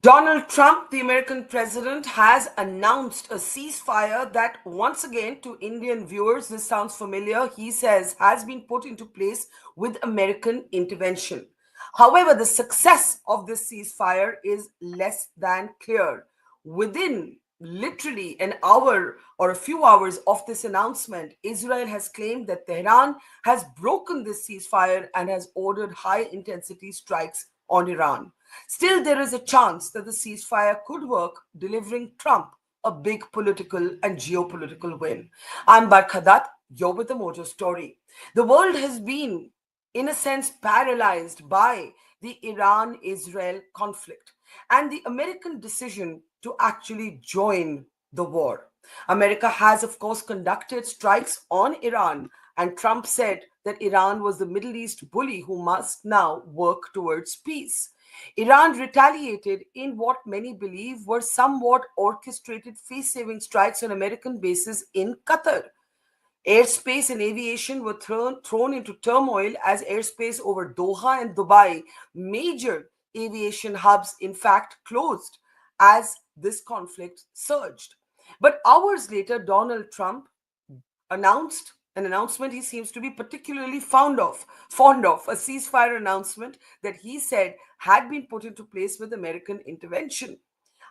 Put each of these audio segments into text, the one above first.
Donald Trump, the American president, has announced a ceasefire that, once again, to Indian viewers, this sounds familiar, he says has been put into place with American intervention. However, the success of this ceasefire is less than clear. Within literally an hour or a few hours of this announcement, Israel has claimed that Tehran has broken this ceasefire and has ordered high intensity strikes on Iran. Still, there is a chance that the ceasefire could work, delivering Trump a big political and geopolitical win. I'm Barkha, you're with the Mojo Story. The world has been, in a sense, paralyzed by the Iran Israel conflict and the American decision to actually join the war. America has, of course, conducted strikes on Iran, and Trump said that Iran was the Middle East bully who must now work towards peace. Iran retaliated in what many believe were somewhat orchestrated face saving strikes on American bases in Qatar. Airspace and aviation were thrown into turmoil as airspace over Doha and Dubai, major aviation hubs, in fact, closed as this conflict surged. But hours later, Donald Trump announced an announcement he seems to be particularly fond of, a ceasefire announcement that he said had been put into place with American intervention.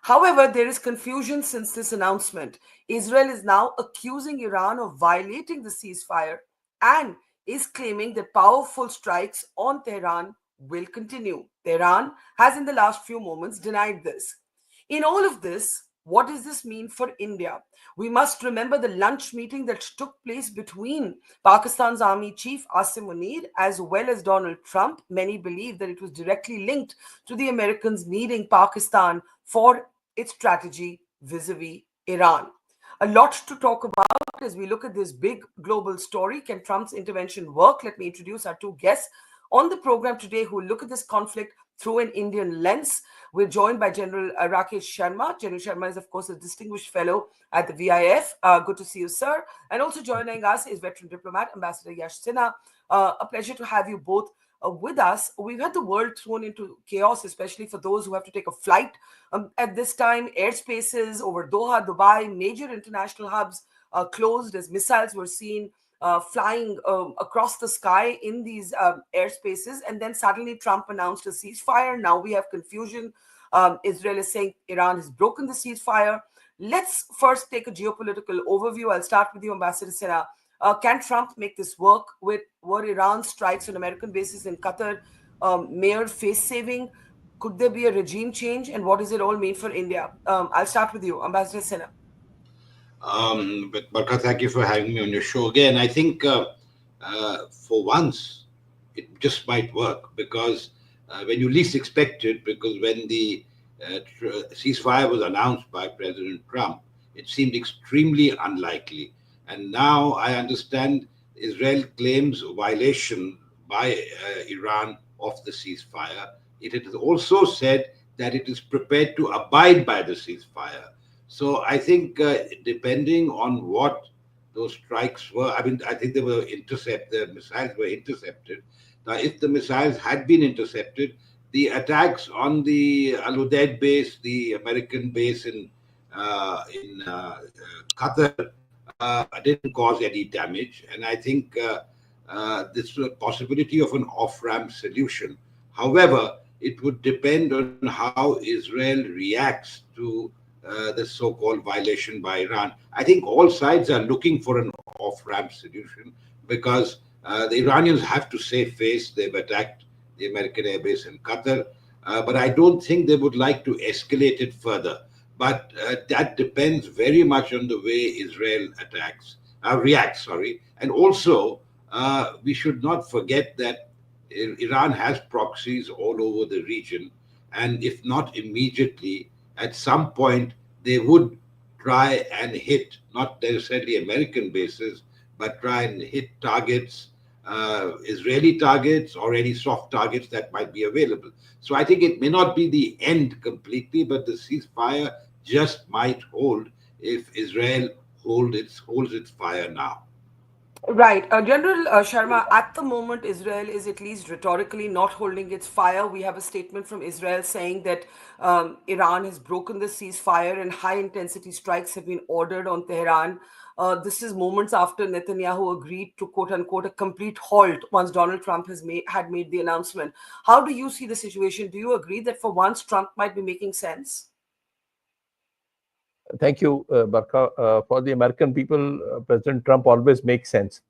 However, there is confusion since this announcement. Israel is now accusing Iran of violating the ceasefire and is claiming that powerful strikes on Tehran will continue. Tehran has, in the last few moments, denied this. In all of this, what does this mean for India? We must remember the lunch meeting that took place between Pakistan's army chief Asim Munir as well as Donald Trump. Many believe that it was directly linked to the Americans needing Pakistan for its strategy vis-a-vis Iran. A lot to talk about as we look at this big global story. Can Trump's intervention work? Let me introduce our two guests on the program today who will look at this conflict through an Indian lens. We're joined by General Rakesh Sharma. General Sharma is, of course, a distinguished fellow at the VIF. Good to see you, sir. And also joining us is veteran diplomat, Ambassador Yash Sinha. A pleasure to have you both with us. We've had the world thrown into chaos, especially for those who have to take a flight at this time. Airspaces over Doha, Dubai, major international hubs closed as missiles were seen flying across the sky in these airspaces. And then suddenly Trump announced a ceasefire. Now we have confusion. Israel is saying Iran has broken the ceasefire. Let's first take a geopolitical overview. I'll start with you, Ambassador Sinha. Can Trump make this work? Were Iran strikes on American bases in Qatar mere face saving? Could there be a regime change? And what does it all mean for India? I'll start with you, Ambassador Sinha. But Barkha, thank you for having me on your show again. I think for once it just might work because when you least expect it, because when the ceasefire was announced by President Trump, it seemed extremely unlikely. And now I understand Israel claims violation by Iran of the ceasefire. It has also said that it is prepared to abide by the ceasefire. So I think depending on what those strikes were, I mean, I think they were intercepted, the missiles were intercepted. Now, if the missiles had been intercepted, the attacks on the Al Udeid base, the American base in Qatar, didn't cause any damage. And I think this was a possibility of an off-ramp solution. However, it would depend on how Israel reacts to the so-called violation by Iran. I think all sides are looking for an off-ramp solution because the Iranians have to save face. They've attacked the American airbase in Qatar, but I don't think they would like to escalate it further. But that depends very much on the way Israel reacts. Sorry, and also we should not forget that Iran has proxies all over the region, and if not immediately, at some point they would try and hit not necessarily American bases, but try and hit targets, Israeli targets or any soft targets that might be available. So I think it may not be the end completely, but the ceasefire just might hold if Israel holds its fire now. Right. General Sharma, at the moment, Israel is at least rhetorically not holding its fire. We have a statement from Israel saying that Iran has broken the ceasefire and high intensity strikes have been ordered on Tehran. This is moments after Netanyahu agreed to quote unquote a complete halt once Donald Trump had made the announcement. How do you see the situation? Do you agree that for once Trump might be making sense? Thank you, Barkha. For the American people, President Trump always makes sense.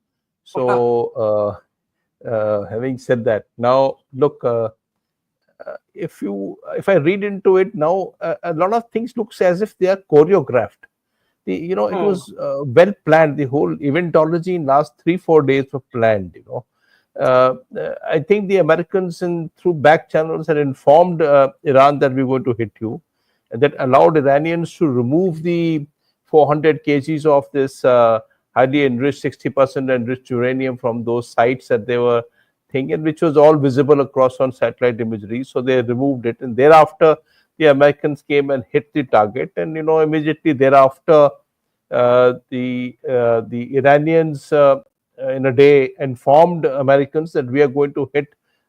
So, having said that, now look, if I read into it now, a lot of things looks as if they are choreographed. It Hmm. was well planned. The whole eventology in last 3-4 days were planned. I think the Americans through back channels had informed Iran that we were going to hit you, and that allowed Iranians to remove the 400 kgs of this highly enriched 60% enriched uranium from those sites that they were thinking, which was all visible across on satellite imagery. So they removed it, and thereafter the Americans came and hit the target, and immediately thereafter the Iranians in a day informed Americans that we are going to hit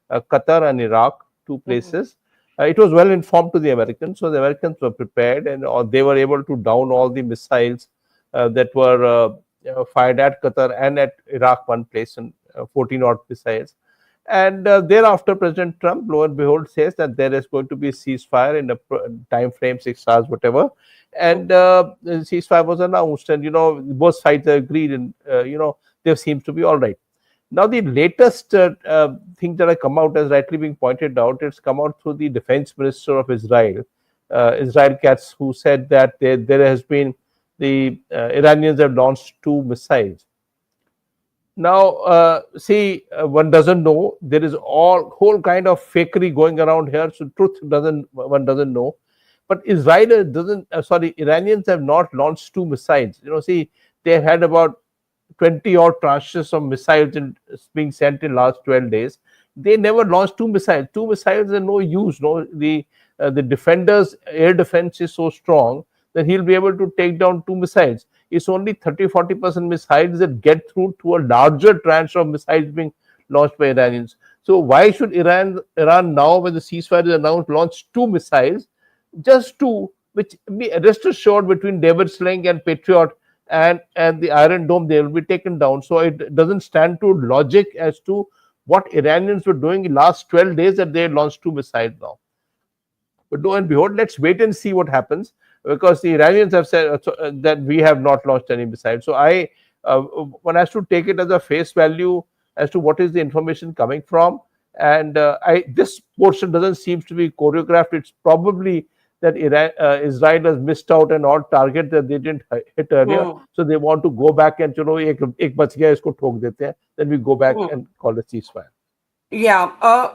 Qatar and Iraq, two Mhm. places. It was well informed to the Americans, so the Americans were prepared, and they were able to down all the missiles that were fired at Qatar and at Iraq, one place, and 14 odd missiles. And thereafter, President Trump, lo and behold, says that there is going to be a ceasefire in a time frame, 6 hours, whatever. And the ceasefire was announced, and both sides agreed, and there seems to be all right. Now, the latest thing that has come out, as rightly being pointed out, it's come out through the defense minister of Israel, Israel Katz, who said that there has been the Iranians have launched 2 missiles. Now, see, one doesn't know. There is all whole kind of fakery going around here. So, truth doesn't one doesn't know. But Israel doesn't. Sorry, Iranians have not launched 2 missiles. See, they had about 20 odd tranches of missiles being sent in last 12 days. They never launched 2 missiles. 2 missiles are no use. No, the defenders' air defense is so strong that he'll be able to take down 2 missiles. It's only 30-40% missiles that get through to a larger tranche of missiles being launched by Iranians. So why should Iran now, when the ceasefire is announced, launch 2 missiles? Just two, which be rest assured between David Sling and Patriot and the Iron Dome, they will be taken down. So it doesn't stand to logic as to what Iranians were doing in last 12 days that they launched 2 missiles now. But lo and behold, let's wait and see what happens, because the Iranians have said that we have not launched any missiles. So one has to take it as a face value as to what is the information coming from. And this portion doesn't seem to be choreographed. It's probably that Israel has missed out an odd target that they didn't hit earlier. Hmm. So they want to go back and ek bach gaya, isko thok dete hain. Then we go back Hmm. and call a ceasefire. Yeah.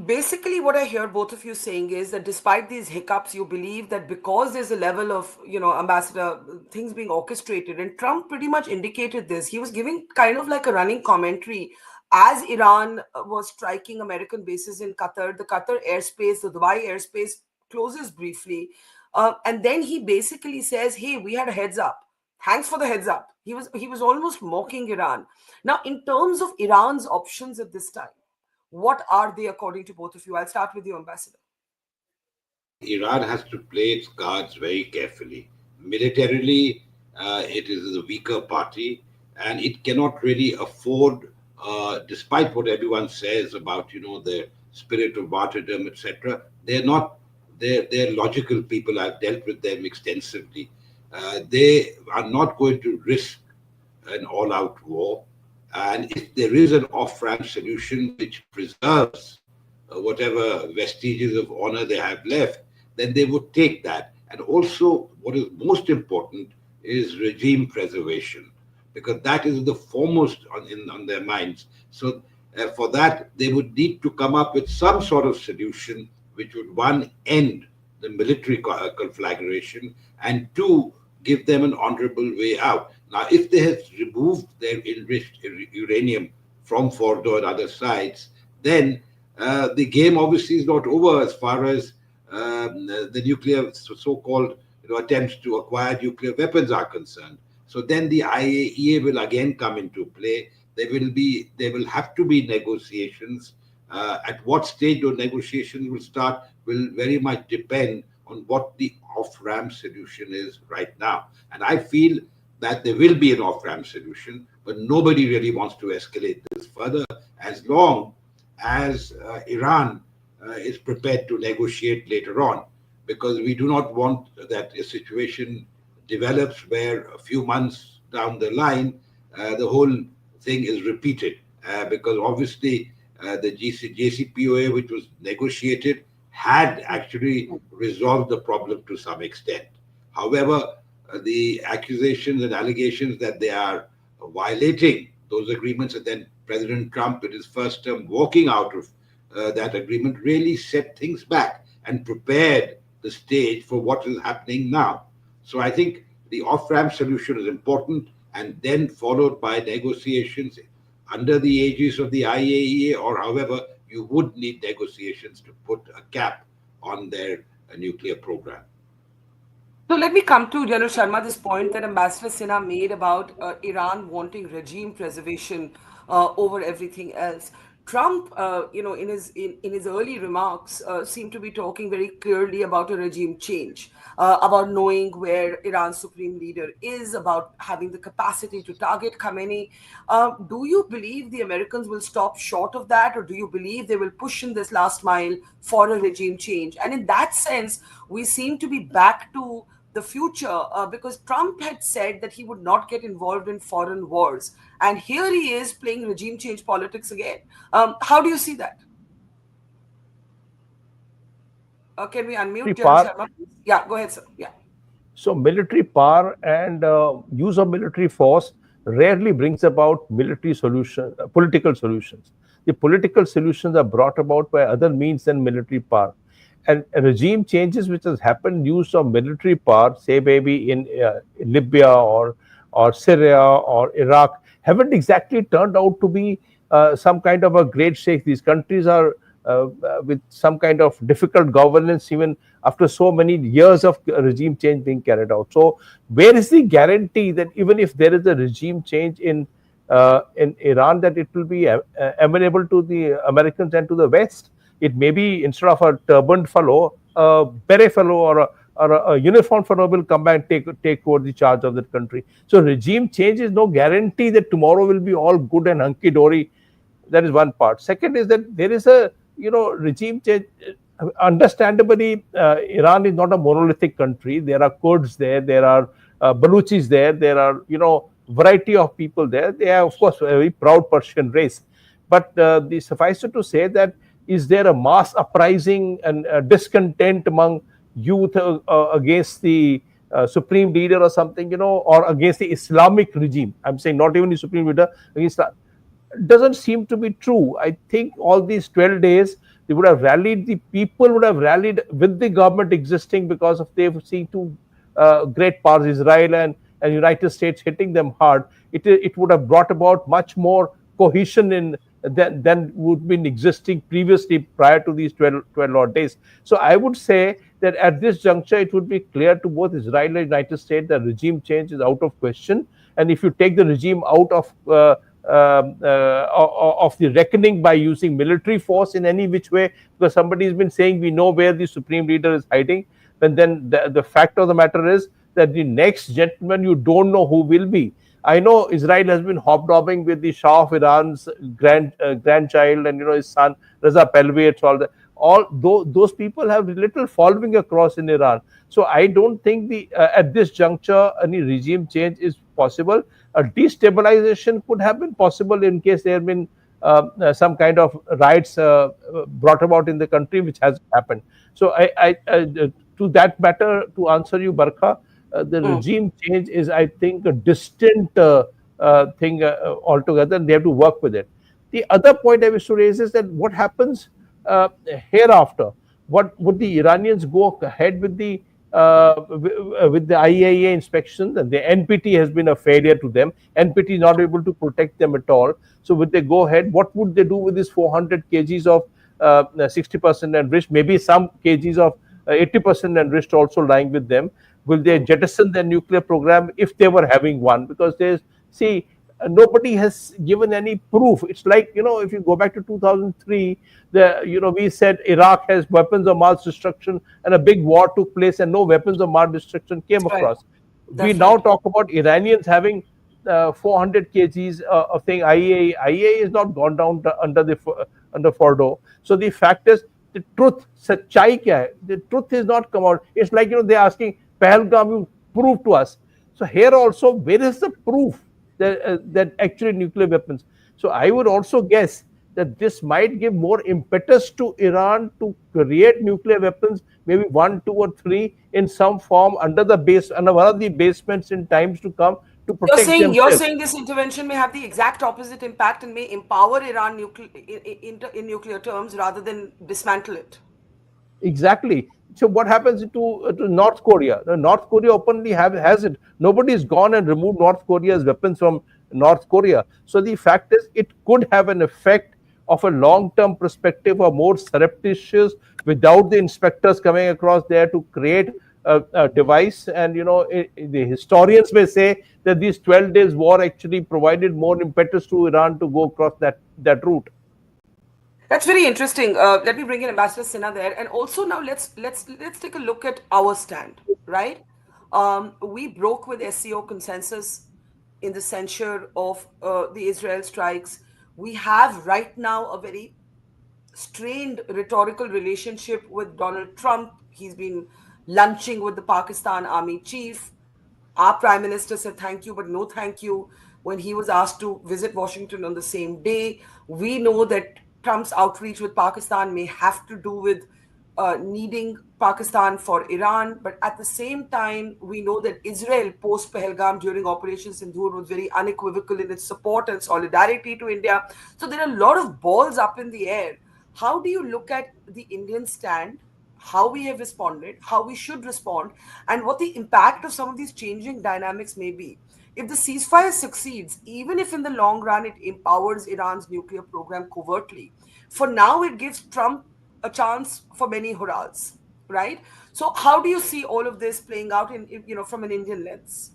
Basically, what I hear both of you saying is that despite these hiccups, you believe that because there's a level of, Ambassador, things being orchestrated, and Trump pretty much indicated this. He was giving kind of like a running commentary as Iran was striking American bases in Qatar, the Qatar airspace, the Dubai airspace closes briefly. And then he basically says, hey, we had a heads up. Thanks for the heads up. He was almost mocking Iran. Now, in terms of Iran's options at this time, what are they, according to both of you? I'll start with you, Ambassador. I think Iran has to play its cards very carefully. Militarily, it is the weaker party, and it cannot really afford, despite what everyone says about the spirit of martyrdom, etc. They're not. They're logical people. I've dealt with them extensively. They are not going to risk an all-out war. And if there is an off-ramp solution which preserves whatever vestiges of honor they have left, then they would take that. And also, what is most important is regime preservation, because that is the foremost on their minds. So, for that, they would need to come up with some sort of solution which would, one, end the military conflagration, and two, give them an honorable way out. Now, if they have removed their enriched uranium from Fordo and other sites, then the game obviously is not over as far as the nuclear so-called attempts to acquire nuclear weapons are concerned. So then the IAEA will again come into play. There will have to be negotiations. At what stage those negotiations will start will very much depend on what the off-ramp solution is right now. And I feel that there will be an off-ramp solution, but nobody really wants to escalate this further as long as Iran is prepared to negotiate later on, because we do not want that a situation develops where a few months down the line the whole thing is repeated, because obviously the JCPOA, which was negotiated, had actually resolved the problem to some extent. However, the accusations and allegations that they are violating those agreements, and then President Trump, in his first term, walking out of that agreement, really set things back and prepared the stage for what is happening now. So I think the off-ramp solution is important, and then followed by negotiations under the aegis of the IAEA, or however, you would need negotiations to put a cap on their nuclear program. So let me come to General Sharma, this point that Ambassador Sinha made about Iran wanting regime preservation over everything else. Trump, in his early remarks, seemed to be talking very clearly about a regime change, about knowing where Iran's supreme leader is, about having the capacity to target Khamenei. Do you believe the Americans will stop short of that, or do you believe they will push in this last mile for a regime change? And in that sense, we seem to be back to the future, because Trump had said that he would not get involved in foreign wars. And here he is playing regime change politics again. How do you see that? Can we unmute General Sharma, please? Yeah, go ahead, sir. Yeah. So military power and use of military force rarely brings about political solutions. The political solutions are brought about by other means than military power. And regime changes which has happened, use of military power, say maybe in Libya or Syria or Iraq, haven't exactly turned out to be some kind of a great shake. These countries are with some kind of difficult governance, even after so many years of regime change being carried out. So, where is the guarantee that even if there is a regime change in Iran, that it will be amenable to the Americans and to the West? It may be, instead of a turbaned fellow, a beret fellow or a uniformed fellow will come back and take over the charge of that country. So regime change is no guarantee that tomorrow will be all good and hunky dory. That is one part. Second is that there is a regime change. Understandably, Iran is not a monolithic country. There are Kurds there. There are Baluchis there. There are variety of people there. They are, of course, a very proud Persian race. But the suffice it to say that, is there a mass uprising and discontent among youth against the supreme leader or something, or against the Islamic regime? I'm saying not even the supreme leader, against that. Doesn't seem to be true. I think all these 12 days, they would have rallied, the people would have rallied with the government existing, because of they've seen two great powers, Israel and United States, hitting them hard. It would have brought about much more cohesion than would been existing previously prior to these 12 odd days. So I would say that at this juncture, it would be clear to both Israel and United States that regime change is out of question. And if you take the regime out of the reckoning by using military force in any which way, because somebody has been saying we know where the supreme leader is hiding, then the fact of the matter is that the next gentleman, you don't know who will be. I know Israel has been hobnobbing with the Shah of Iran's grandchild and his son Reza Pahlavi. All those people have little following across in Iran. So I don't think at this juncture any regime change is possible. A destabilization could have been possible in case there have been some kind of riots brought about in the country, which has happened. So to that matter, to answer you, Barkha, the regime change is, I think, a distant thing altogether, and they have to work with it. The other point I wish to raise is that what happens hereafter? What would the Iranians go ahead with the IAEA inspection? And the NPT has been a failure to them. NPT is not able to protect them at all. So would they go ahead? What would they do with this 400 kgs of 60% enriched? Maybe some kgs of 80% enriched also lying with them. Will they jettison their nuclear program if they were having one? Because there's, see, nobody has given any proof. It's like, if you go back to 2003, we said Iraq has weapons of mass destruction, and a big war took place, and no weapons of mass destruction came That's right. across. We That's now right. talk about Iranians having 400 kgs of thing. IAEA is not gone down under Fordo. So the fact is, the truth, सच्चाई क्या है? The truth is not come out. It's like, they're asking Pahalgam, you prove to us. So here also, where is the proof that actually nuclear weapons? So I would also guess that this might give more impetus to Iran to create nuclear weapons, maybe one, two, or three in some form under one of the basements in times to come, to You're protect saying you're themselves. saying this intervention may have the exact opposite impact and may empower Iran in nuclear terms rather than dismantle it. Exactly. So what happens to North Korea? North Korea openly has it. Nobody's gone and removed North Korea's weapons from North Korea. So the fact is, it could have an effect of a long-term perspective, or more surreptitious, without the inspectors coming across there to create a device. And the historians may say that these 12 days war actually provided more impetus to Iran to go across that route. That's very interesting. Let me bring in Ambassador Sinha there, and also now let's take a look at our stand. Right, we broke with SCO consensus in the censure of the Israel strikes. We have right now a very strained rhetorical relationship with Donald Trump. He's been lunching with the Pakistan army chief. Our prime minister said thank you, but no thank you when he was asked to visit Washington on the same day. We know that Trump's outreach with Pakistan may have to do with needing Pakistan for Iran, but at the same time, we know that Israel post Pahalgam during Operation Sindoor was very unequivocal in its support and solidarity to India. So there are a lot of balls up in the air. How do you look at the Indian stand, how we have responded, how we should respond, and what the impact of some of these changing dynamics may be? If the ceasefire succeeds, even if in the long run it empowers Iran's nuclear program covertly, for now it gives Trump a chance for many hurrahs, right? So, how do you see all of this playing out from an Indian lens?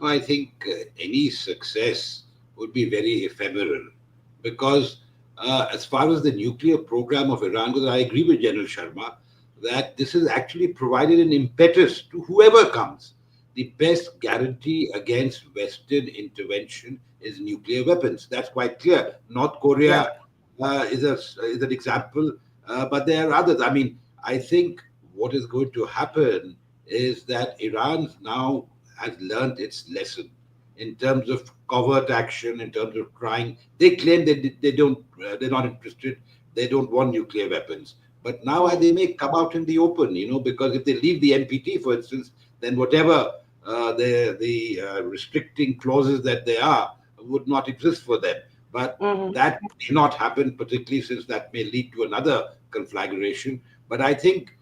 I think any success would be very ephemeral because, as far as the nuclear program of Iran goes, I agree with General Sharma that this has actually provided an impetus to whoever comes. The best guarantee against Western intervention is nuclear weapons. That's quite clear. North Yeah. Korea is an example, but there are others. I mean, I think what is going to happen is that Iran now has learned its lesson in terms of covert action, in terms of trying. They claim they don't, they're not interested, they don't want nuclear weapons. But now they may come out in the open, because if they leave the NPT, for instance, then whatever the restricting clauses that they are would not exist for them. But Mhm. that may not happen, particularly since that may lead to another conflagration. But I think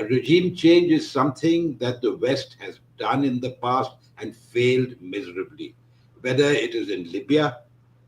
regime change is something that the West has done in the past and failed miserably, whether it is in Libya,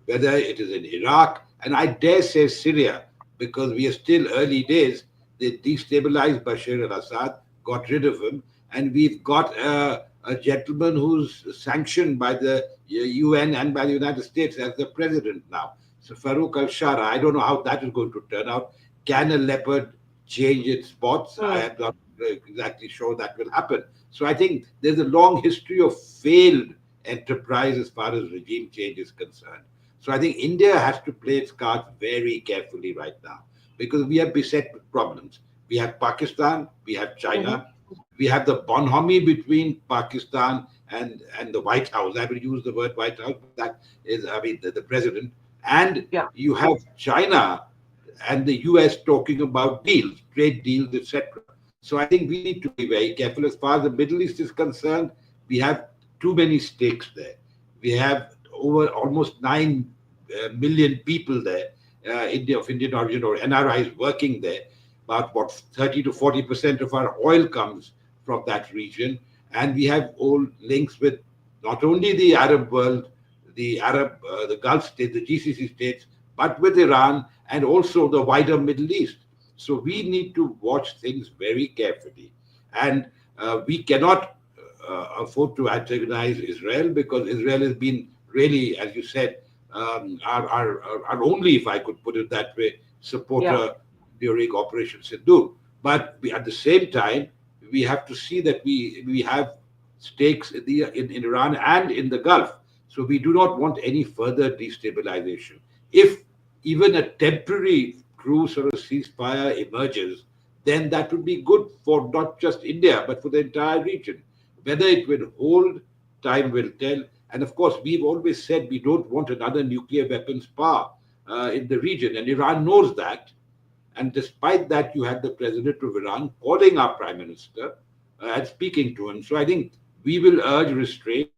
whether it is in Iraq, and I dare say Syria, because we are still early days. They destabilized Bashar al-Assad, got rid of him, and we've got a gentleman who's sanctioned by the UN and by the United States as the president now. So Farouk al-Shara, I don't know how that is going to turn out. Can a leopard change its spots? I am not exactly sure that will happen. So I think there's a long history of failed enterprise as far as regime change is concerned. So I think India has to play its cards very carefully right now because we are beset with problems. We have Pakistan, we have Mhm. China, we have the bonhomie between Pakistan and the White House. I will use the word White House, but that is, I mean, the president. And Yeah. you have China and the US talking about deals, trade deals, etc. So I think we need to be very careful. As far as the Middle East is concerned, we have too many stakes there. We have over almost 9 million people there, of Indian origin or NRIs working there. About what 30 to 40% of our oil comes from that region, and we have all links with not only the Arab world, the Gulf states, the GCC states, but with Iran and also the wider Middle East. So we need to watch things very carefully. And We cannot afford to antagonize Israel because Israel has been really, as you said, our only, if I could put it that way, Yeah. supporter during Operation Sindoor. But at the same time, we have to see that we have stakes in Iran and in the Gulf. So we do not want any further destabilization. If even a temporary truce or a ceasefire emerges, then that would be good for not just India, but for the entire region. Whether it will hold, time will tell. And of course, we've always said we don't want another nuclear weapons power in the region, and Iran knows that. And despite that, you had the president of Iran calling our prime minister and speaking to him. So I think we will urge restraint,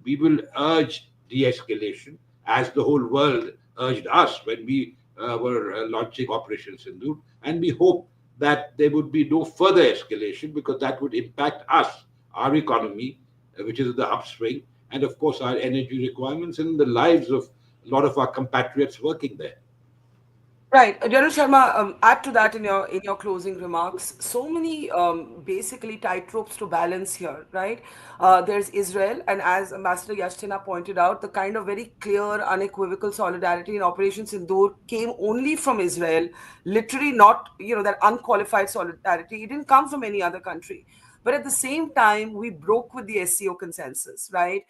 we will urge de escalation, as the whole world urged us when we were launching Operation Sindoor. And we hope that there would be no further escalation because that would impact us, our economy, which is the upswing, and of course our energy requirements and the lives of a lot of our compatriots working there. Right, General Sharma. Add to that in your closing remarks. So many basically tightropes to balance here, right? There's Israel, and as Ambassador Yashtina pointed out, the kind of very clear, unequivocal solidarity in Operation Sindoor came only from Israel. Literally, not that unqualified solidarity. It didn't come from any other country. But at the same time, we broke with the SCO consensus, right?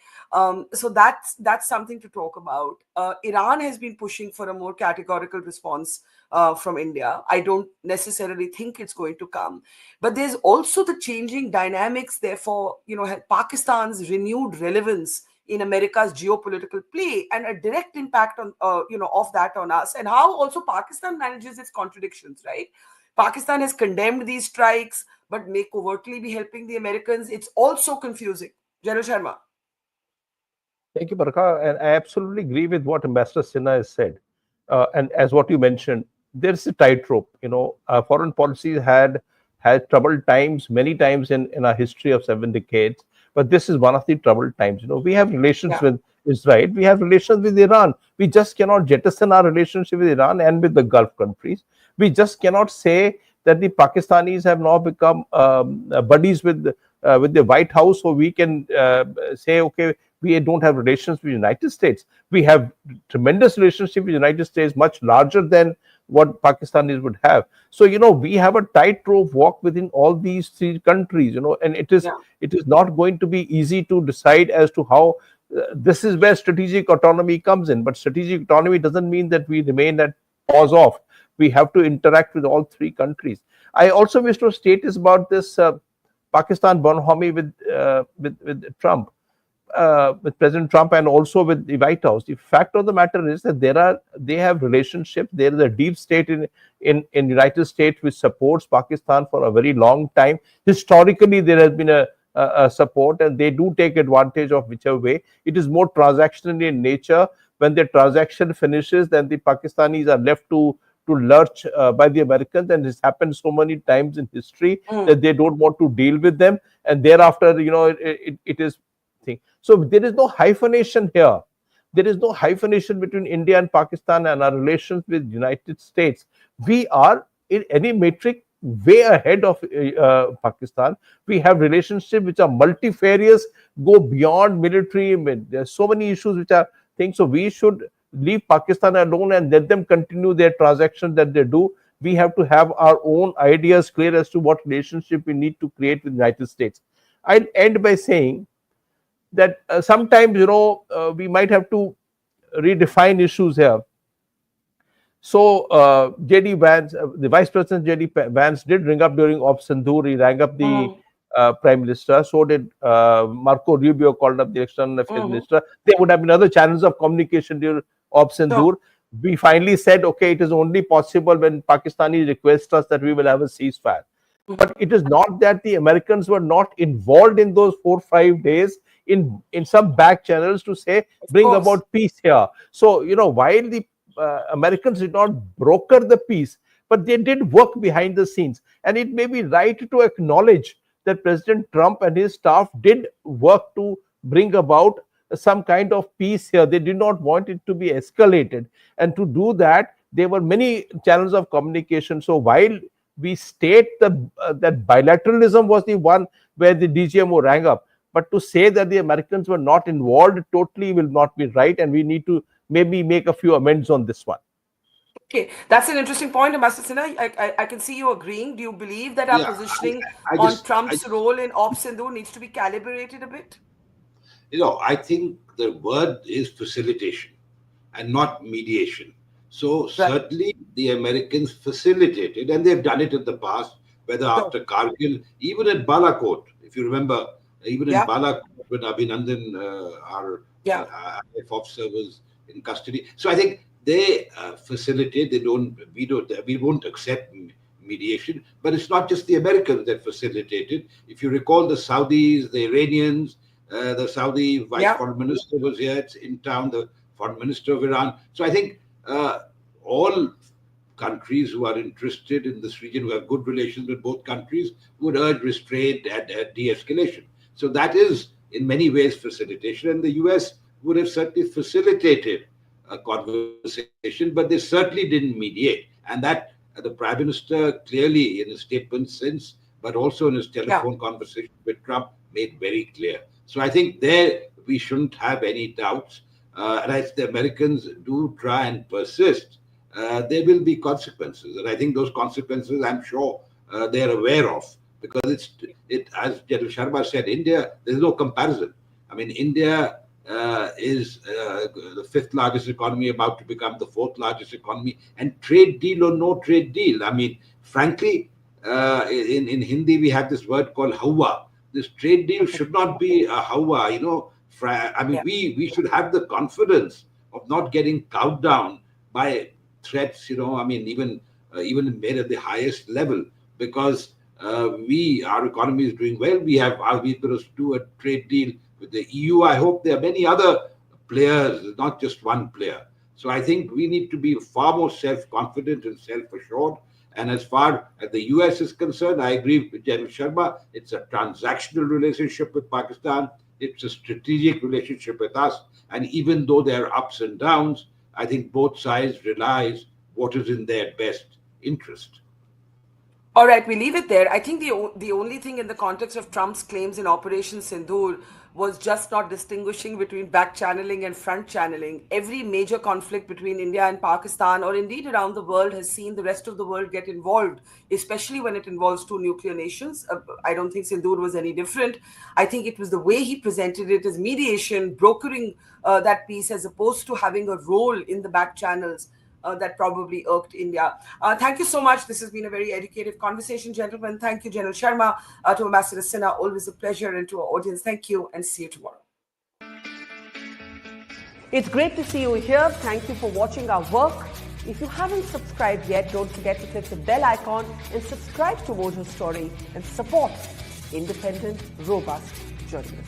So that's something to talk about. Iran has been pushing for a more categorical response from India. I don't necessarily think it's going to come, but there's also the changing dynamics. Therefore, Pakistan's renewed relevance in America's geopolitical play and a direct impact on of that on us, and how also Pakistan manages its contradictions, right? Pakistan has condemned these strikes, but may covertly be helping the Americans. It's also confusing. General Sharma. Thank you, Barkha. And I absolutely agree with what Ambassador Sinha has said. And as what you mentioned, there's a tightrope. Foreign policy had troubled times many times in our history of 7 decades. But this is one of the troubled times. We have relations Yeah. with Israel. We have relations with Iran. We just cannot jettison our relationship with Iran and with the Gulf countries. We just cannot say that the Pakistanis have now become buddies with the White House, so we can say, okay, we don't have relations with the United States. We have tremendous relationship with the United States, much larger than what Pakistanis would have. So we have a tightrope walk within all these three countries. And it is Yeah. not going to be easy to decide as to how. This is where strategic autonomy comes in. But strategic autonomy doesn't mean that we remain at pause off. We have to interact with all three countries. I also wish to state is about this Pakistan bonhomie with Trump, with President Trump, and also with the White House. The fact of the matter is that they have relationship. There is a deep state in United States which supports Pakistan for a very long time. Historically, there has been a support, and they do take advantage of whichever way. It is more transactional in nature. When the transaction finishes, then the Pakistanis are left to lurch by the Americans, and this happened so many times in history Mm. that they don't want to deal with them, and thereafter, it is thing. So there is no hyphenation here. There is no hyphenation between India and Pakistan and our relations with United States. We are in any metric way ahead of Pakistan. We have relationships which are multifarious, go beyond military. There are so many issues which are things. So we should leave Pakistan alone and let them continue their transactions that they do. We have to have our own ideas clear as to what relationship we need to create with the United States. I'll end by saying that sometimes we might have to redefine issues here. So JD Vance, the Vice President JD Vance did ring up during Op Sindoor. He rang up the Mm. Prime Minister. So did Marco Rubio, called up the External Affairs Mhm. Minister. There would have been other channels of communication during Op Sure. Sindoor. We finally said, okay, it is only possible when Pakistani request us that we will have a ceasefire. But it is not that the Americans were not involved in those 4 5 days in some back channels to say Of bring course. about peace here. So while the Americans did not broker the peace, but they did work behind the scenes, and it may be right to acknowledge that President Trump and his staff did work to bring about some kind of peace here. They did not want it to be escalated, and to do that, there were many channels of communication. So while we state that bilateralism was the one where the DGMO rang up. But to say that the Americans were not involved totally will not be right, and we need to maybe make a few amends on this one. Okay, that's an interesting point, Ambassador Sinha. I can see you agreeing. Do you believe that our Yeah, positioning I on just, I Trump's just, role in Op Sindhu needs to be calibrated a bit? I think the word is facilitation and not mediation. So Right. certainly the Americans facilitated, and they've done it in the past, whether So, after Kargil, even at Balakot, if you remember, even in yeah, Balakot when Abhinandan, our yeah. IF officer was in custody. So I think they facilitate. They don't. We don't. We won't accept mediation. But it's not just the Americans that facilitated. If you recall, the Saudis, the Iranians, the Saudi vice Yeah. foreign minister was here. It's in town. The foreign minister of Iran. So I think all countries who are interested in this region, who have good relations with both countries, would urge restraint and de-escalation. So that is, in many ways, facilitation. And the US would have certainly facilitated a conversation, but they certainly didn't mediate. And that the Prime Minister clearly, in his statement since, but also in his Yeah. telephone conversation with Trump, made very clear. So I think there we shouldn't have any doubts. And as the Americans do try and persist, there will be consequences. And I think those consequences, I'm sure, they're aware of. Because as General Sharma said, India, there's no comparison. I mean, India is the fifth largest economy, about to become the fourth largest economy, and trade deal or no trade deal. I mean, frankly, in Hindi, we have this word called hawa. This trade deal should not be a hawa, I mean, Yeah. we should have the confidence of not getting cowed down by threats, I mean, even made at the highest level, because our economy is doing well. We've got to do a trade deal with the EU. I hope there are many other players, not just one player. So I think we need to be far more self-confident and self-assured. And as far as the US is concerned, I agree with General Sharma. It's a transactional relationship with Pakistan. It's a strategic relationship with us. And even though there are ups and downs, I think both sides realize what is in their best interest. All right, we leave it there. I think the only thing in the context of Trump's claims in Operation Sindoor was just not distinguishing between back channeling and front channeling. Every major conflict between India and Pakistan, or indeed around the world, has seen the rest of the world get involved, especially when it involves two nuclear nations. I don't think Sindoor was any different. I think it was the way he presented it as mediation, brokering that peace, as opposed to having a role in the back channels. That probably irked India. Thank you so much. This has been a very educative conversation, gentlemen. Thank you, General Sharma, to Ambassador Sinha. Always a pleasure. And to our audience, thank you, and see you tomorrow. It's great to see you here. Thank you for watching our work. If you haven't subscribed yet, don't forget to click the bell icon and subscribe to Mojo Story and support independent, robust journalism.